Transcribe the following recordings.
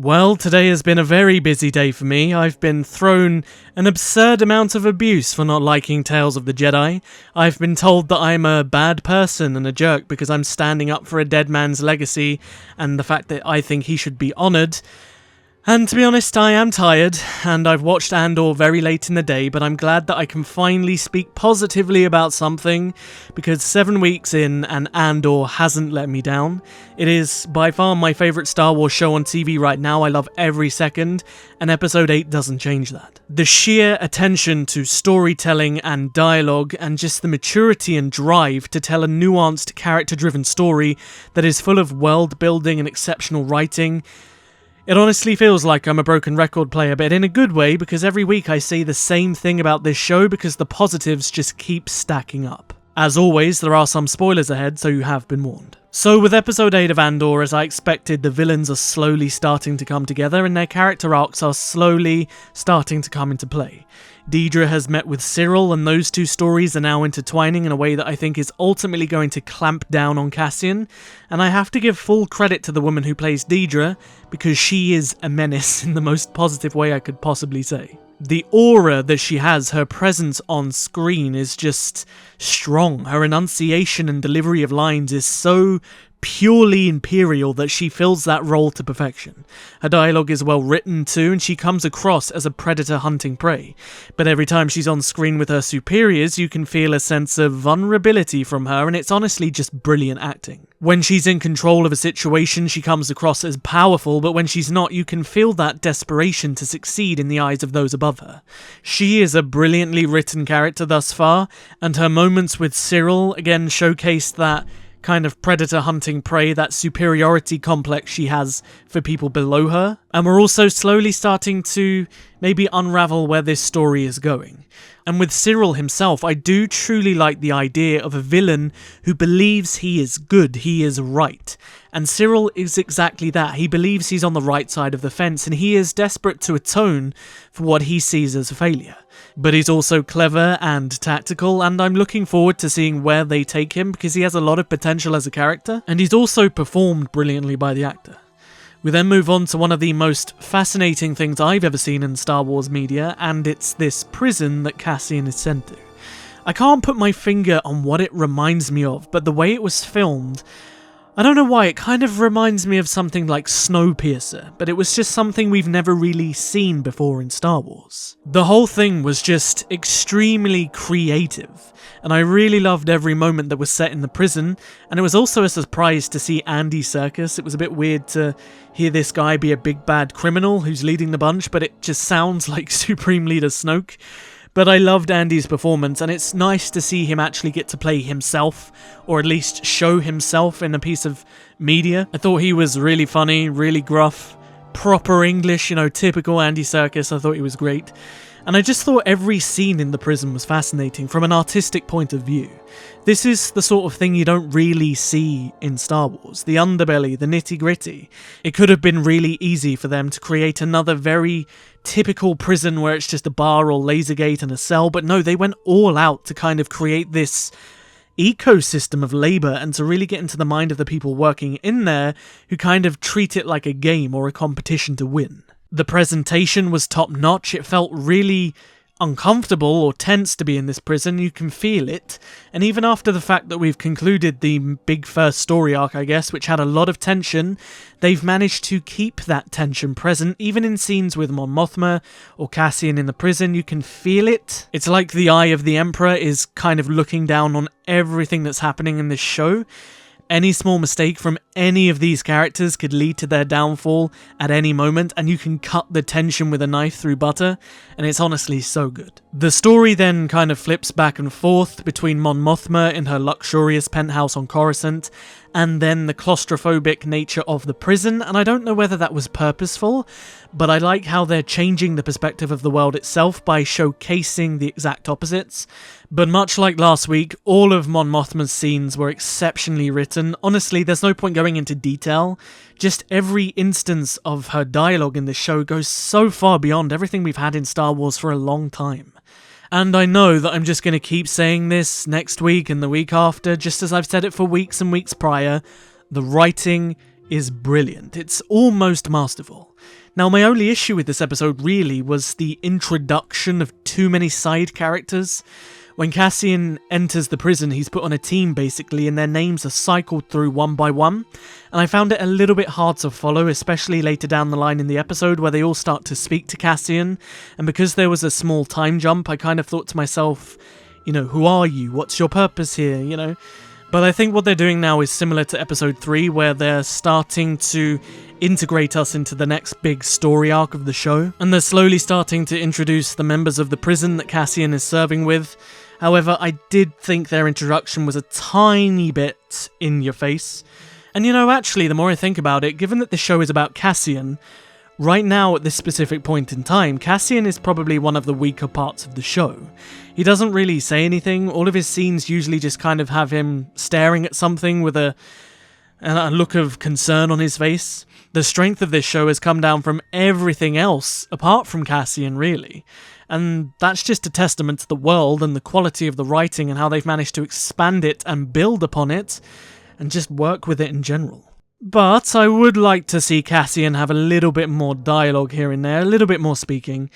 Well, today has been a very busy day for me. I've been thrown an absurd amount of abuse for not liking Tales of the Jedi. I've been told that I'm a bad person and a jerk because I'm standing up for a dead man's legacy and the fact that I think he should be honoured. And to be honest, I am tired, and I've watched Andor very late in the day, but I'm glad that I can finally speak positively about something, because 7 weeks in and Andor hasn't let me down. It is by far my favourite Star Wars show on TV right now. I love every second, and Episode 8 doesn't change that. The sheer attention to storytelling and dialogue, and just the maturity and drive to tell a nuanced, character-driven story that is full of world building and exceptional writing. It honestly feels like I'm a broken record player, but in a good way, because every week I say the same thing about this show because the positives just keep stacking up. As always, there are some spoilers ahead, so you have been warned. So with episode 8 of Andor, as I expected, the villains are slowly starting to come together and their character arcs are slowly starting to come into play. Dedra has met with Cyril, and those two stories are now intertwining in a way that I think is ultimately going to clamp down on Cassian, and I have to give full credit to the woman who plays Dedra, because she is a menace in the most positive way I could possibly say. The aura that she has, her presence on screen is just strong. Her enunciation and delivery of lines is so purely Imperial that she fills that role to perfection. Her dialogue is well written too, and she comes across as a predator hunting prey. But every time she's on screen with her superiors, you can feel a sense of vulnerability from her, and it's honestly just brilliant acting. When she's in control of a situation, she comes across as powerful, but when she's not, you can feel that desperation to succeed in the eyes of those above her. She is a brilliantly written character thus far, and her moments with Cyril again showcased that kind of predator hunting prey, that superiority complex she has for people below her. And we're also slowly starting to maybe unravel where this story is going. And with Cyril himself, I do truly like the idea of a villain who believes he is good, he is right. And Cyril is exactly that. He believes he's on the right side of the fence, and he is desperate to atone for what he sees as a failure. But he's also clever and tactical, and I'm looking forward to seeing where they take him because he has a lot of potential as a character, and he's also performed brilliantly by the actor. We then move on to one of the most fascinating things I've ever seen in Star Wars media, and it's this prison that Cassian is sent to. I can't put my finger on what it reminds me of, but the way it was filmed, I don't know why, it kind of reminds me of something like Snowpiercer, but it was just something we've never really seen before in Star Wars. The whole thing was just extremely creative, and I really loved every moment that was set in the prison, and it was also a surprise to see Andy Serkis. It was a bit weird to hear this guy be a big bad criminal who's leading the bunch, but it just sounds like Supreme Leader Snoke. But I loved Andy's performance, and it's nice to see him actually get to play himself, or at least show himself in a piece of media. I thought he was really funny, really gruff, proper English, typical Andy Serkis. I thought he was great. And I just thought every scene in the prison was fascinating from an artistic point of view. This is the sort of thing you don't really see in Star Wars. The underbelly, the nitty-gritty. It could have been really easy for them to create another very typical prison where it's just a bar or laser gate and a cell, but no, they went all out to kind of create this ecosystem of labor and to really get into the mind of the people working in there who kind of treat it like a game or a competition to win. The presentation was top-notch. It felt really uncomfortable or tense to be in this prison. You can feel it. And even after the fact that we've concluded the big first story arc, I guess, which had a lot of tension, they've managed to keep that tension present. Even in scenes with Mon Mothma or Cassian in the prison, you can feel it. It's like the eye of the Emperor is kind of looking down on everything that's happening in this show. Any small mistake from any of these characters could lead to their downfall at any moment, and you can cut the tension with a knife through butter, and it's honestly so good. The story then kind of flips back and forth between Mon Mothma in her luxurious penthouse on Coruscant, and then the claustrophobic nature of the prison, and I don't know whether that was purposeful, but I like how they're changing the perspective of the world itself by showcasing the exact opposites. But much like last week, all of Mon Mothma's scenes were exceptionally written. Honestly, there's no point going into detail. Just every instance of her dialogue in this show goes so far beyond everything we've had in Star Wars for a long time. And I know that I'm just going to keep saying this next week and the week after, just as I've said it for weeks and weeks prior. The writing is brilliant. It's almost masterful. Now, my only issue with this episode really was the introduction of too many side characters. When Cassian enters the prison, he's put on a team basically, and their names are cycled through one by one. And I found it a little bit hard to follow, especially later down the line in the episode where they all start to speak to Cassian. And because there was a small time jump, I kind of thought to myself, you know, who are you? What's your purpose here? You know? But I think what they're doing now is similar to episode 3, where they're starting to integrate us into the next big story arc of the show. And they're slowly starting to introduce the members of the prison that Cassian is serving with. However, I did think their introduction was a tiny bit in your face. And you know, actually, the more I think about it, given that this show is about Cassian, right now at this specific point in time, Cassian is probably one of the weaker parts of the show. He doesn't really say anything. All of his scenes usually just kind of have him staring at something with a look of concern on his face. The strength of this show has come down from everything else, apart from Cassian, really. And that's just a testament to the world and the quality of the writing and how they've managed to expand it and build upon it, and just work with it in general. But I would like to see Cassian have a little bit more dialogue here and there, a little bit more speaking.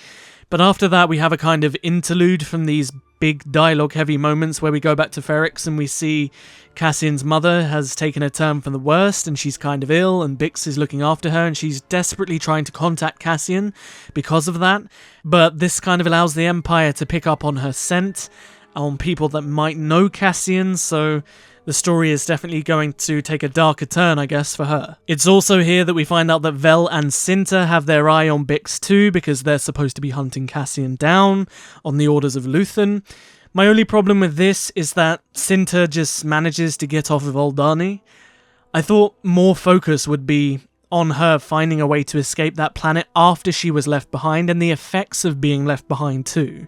But after that, we have a kind of interlude from these big dialogue-heavy moments where we go back to Ferrix and we see Cassian's mother has taken a turn for the worst and she's kind of ill, and Bix is looking after her and she's desperately trying to contact Cassian because of that. But this kind of allows the Empire to pick up on her scent, on people that might know Cassian, so the story is definitely going to take a darker turn, I guess, for her. It's also here that we find out that Vel and Cinta have their eye on Bix too, because they're supposed to be hunting Cassian down on the orders of Luthen. My only problem with this is that Cinta just manages to get off of Aldani. I thought more focus would be on her finding a way to escape that planet after she was left behind, and the effects of being left behind too.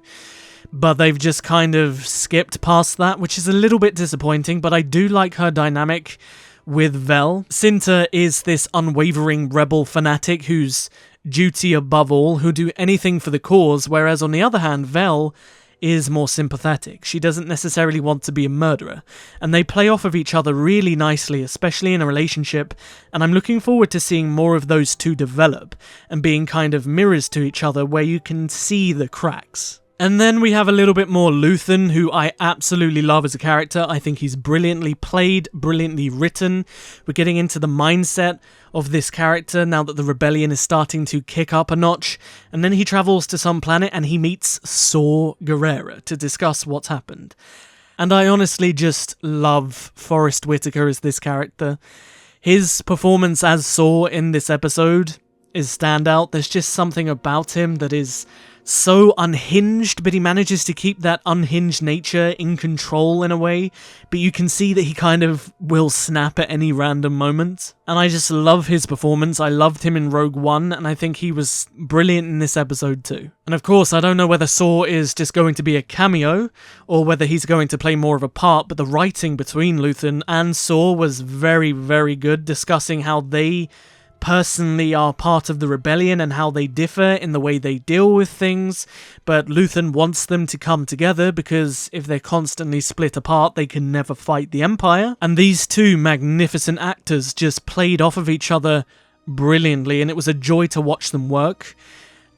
But they've just kind of skipped past that, which is a little bit disappointing, but I do like her dynamic with Vel. Cinta is this unwavering rebel fanatic whose duty above all, who'll do anything for the cause, whereas on the other hand, Vel is more sympathetic. She doesn't necessarily want to be a murderer, and they play off of each other really nicely, especially in a relationship, and I'm looking forward to seeing more of those two develop, and being kind of mirrors to each other where you can see the cracks. And then we have a little bit more Luthen, who I absolutely love as a character. I think he's brilliantly played, brilliantly written. We're getting into the mindset of this character now that the rebellion is starting to kick up a notch. And then he travels to some planet and he meets Saw Gerrera to discuss what's happened. And I honestly just love Forrest Whitaker as this character. His performance as Saw in this episode is standout. There's just something about him that is so unhinged, but he manages to keep that unhinged nature in control in a way, but you can see that he kind of will snap at any random moment. And I just love his performance. I loved him in Rogue One, and I think he was brilliant in this episode too. And of course, I don't know whether Saw is just going to be a cameo, or whether he's going to play more of a part, but the writing between Luthen and Saw was very, very good, discussing how they personally are part of the rebellion and how they differ in the way they deal with things, but Luthen wants them to come together because if they're constantly split apart, they can never fight the Empire. And these two magnificent actors just played off of each other brilliantly, and it was a joy to watch them work.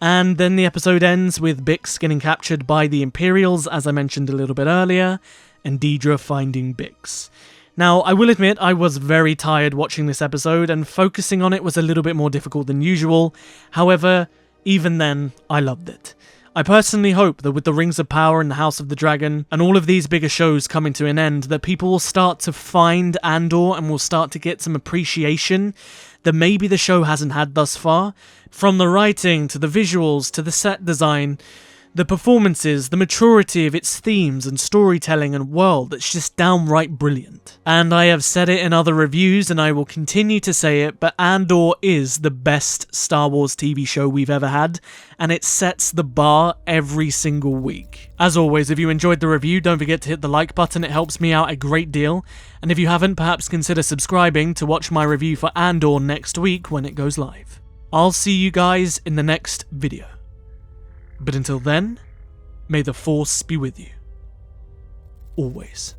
And then the episode ends with Bix getting captured by the Imperials, as I mentioned a little bit earlier, and Dedra finding Bix. Now, I will admit I was very tired watching this episode, and focusing on it was a little bit more difficult than usual. However, even then, I loved it. I personally hope that with the Rings of Power and the House of the Dragon, and all of these bigger shows coming to an end, that people will start to find Andor and will start to get some appreciation that maybe the show hasn't had thus far. From the writing, to the visuals, to the set design, the performances, the maturity of its themes and storytelling and world, it's just downright brilliant. And I have said it in other reviews and I will continue to say it, but Andor is the best Star Wars TV show we've ever had, and it sets the bar every single week. As always, if you enjoyed the review, don't forget to hit the like button, it helps me out a great deal. And if you haven't, perhaps consider subscribing to watch my review for Andor next week when it goes live. I'll see you guys in the next video. But until then, may the Force be with you. Always.